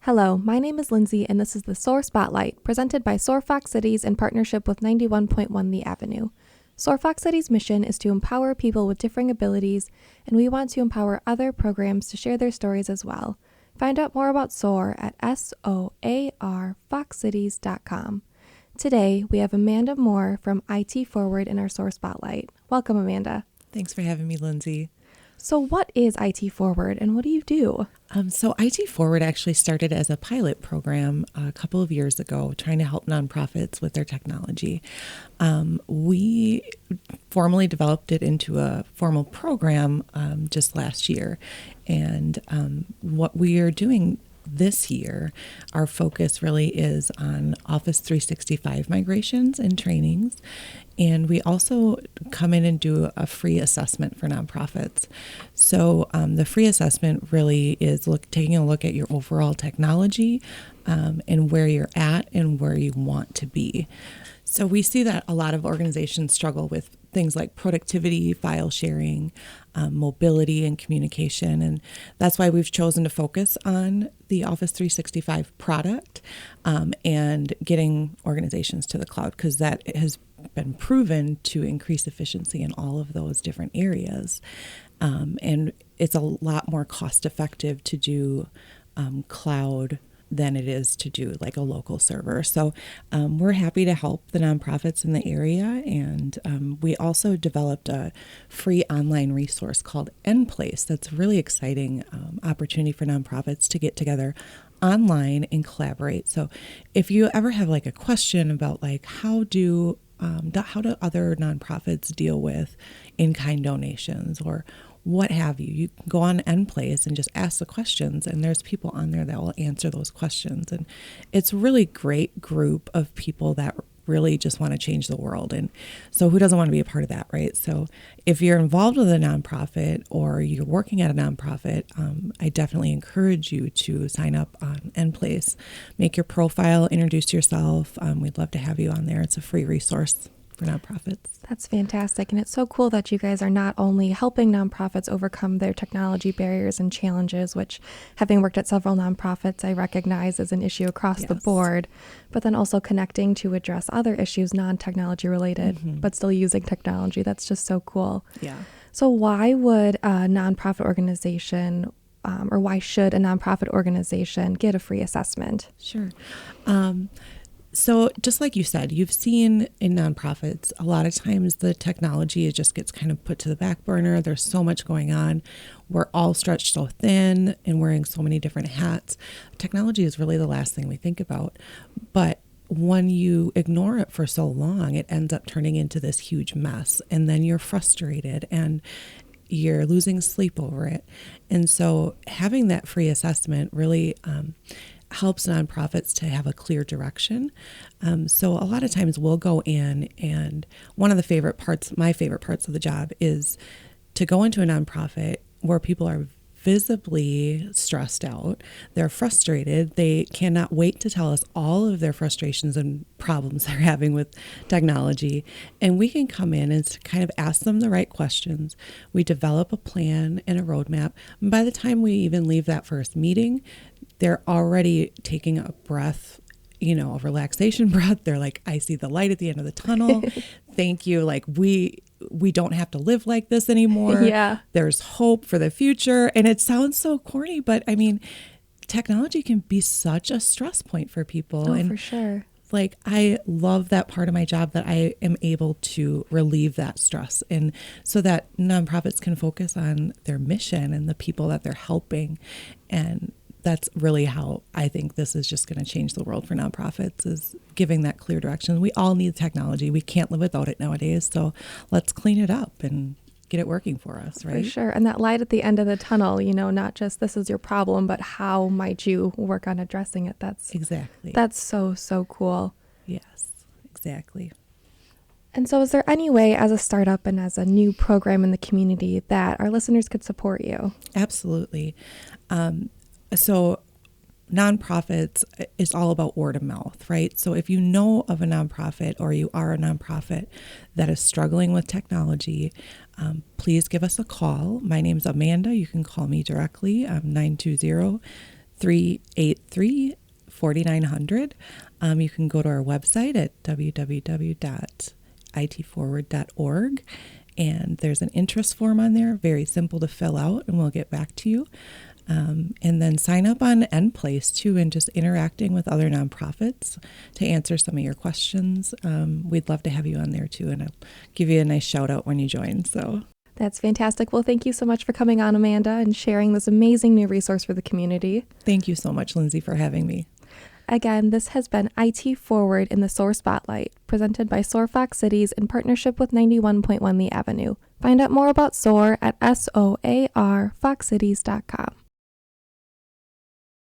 Hello, my name is Lindsay, and this is the SOAR Spotlight, presented by SOAR Fox Cities in partnership with 91.1 The Avenue. SOAR Fox Cities' mission is to empower people with differing abilities, and we want to empower other programs to share their stories as well. Find out more about SOAR at soarfoxcities.com. Today, we have Amanda Moore from IT Forward in our SOAR Spotlight. Welcome, Amanda. Thanks for having me, Lindsay. So what is IT Forward and what do you do? So IT Forward actually started as a pilot program a couple of years ago, trying to help nonprofits with their technology. We formally developed it into a formal program just last year. And what we are doing this year, our focus really is on Office 365 migrations and trainings. And we also come in and do a free assessment for nonprofits. So the free assessment really is taking a look at your overall technology and where you're at and where you want to be. So we see that a lot of organizations struggle with things like productivity, file sharing, mobility, and communication. And that's why we've chosen to focus on the Office 365 product and getting organizations to the cloud, because that has been proven to increase efficiency in all of those different areas. And it's a lot more cost effective to do cloud than it is to do like a local server. So we're happy to help the nonprofits in the area. And we also developed a free online resource called Place. That's a really exciting opportunity for nonprofits to get together online and collaborate. So if you ever have like a question about like how do other nonprofits deal with in-kind donations or what have you, you can go on Place and just ask the questions, and there's people on there that will answer those questions. And it's a really great group of people that really just want to change the world. And so who doesn't want to be a part of that, right? So if you're involved with a nonprofit or you're working at a nonprofit, I definitely encourage you to sign up on Place, make your profile, introduce yourself. We'd love to have you on there. It's a free resource for nonprofits. That's fantastic. And it's so cool that you guys are not only helping nonprofits overcome their technology barriers and challenges, which having worked at several nonprofits, I recognize is an issue across the board, but then also connecting to address other issues, non-technology related, but still using technology. That's just so cool. Yeah. So why would a nonprofit organization or why should a nonprofit organization get a free assessment? Sure. So just like you said, you've seen in nonprofits, a lot of times the technology just gets kind of put to the back burner. There's so much going on. We're all stretched so thin and wearing so many different hats. Technology is really the last thing we think about. But when you ignore it for so long, it ends up turning into this huge mess. And then you're frustrated and you're losing sleep over it. And so having that free assessment really helps nonprofits to have a clear direction. So a lot of times we'll go in, and one of my favorite parts of the job is to go into a nonprofit where people are visibly stressed out. They're frustrated. They cannot wait to tell us all of their frustrations and problems they're having with technology. And we can come in and kind of ask them the right questions. We develop a plan and a roadmap. And by the time we even leave that first meeting, they're already taking a breath, a relaxation breath. They're like, I see the light at the end of the tunnel. Thank you. Like we don't have to live like this anymore. Yeah. There's hope for the future. And it sounds so corny, but I mean, technology can be such a stress point for people. Oh, for sure. Like, I love that part of my job that I am able to relieve that stress, and so that nonprofits can focus on their mission and the people that they're helping. And that's really how I think this is just going to change the world for nonprofits, is giving that clear direction. We all need technology. We can't live without it nowadays. So let's clean it up and get it working for us, right? For sure. And that light at the end of the tunnel, not just this is your problem, but how might you work on addressing it? That's so cool. Yes, exactly. And so is there any way as a startup and as a new program in the community that our listeners could support you? Absolutely. So nonprofits is all about word of mouth, right? So if you know of a nonprofit or you are a nonprofit that is struggling with technology, please give us a call. My name's Amanda. You can call me directly. 920 383-4900. You can go to our website at www.itforward.org, and there's an interest form on there, very simple to fill out, and we'll get back to you. And then sign up on NPlace too, and just interacting with other nonprofits to answer some of your questions. We'd love to have you on there too, and I'll give you a nice shout out when you join. So that's fantastic. Well, thank you so much for coming on, Amanda, and sharing this amazing new resource for the community. Thank you so much, Lindsay, for having me. Again, this has been IT Forward in the SOAR Spotlight, presented by SOAR Fox Cities in partnership with 91.1 The Avenue. Find out more about SOAR at SOARFoxcities.com.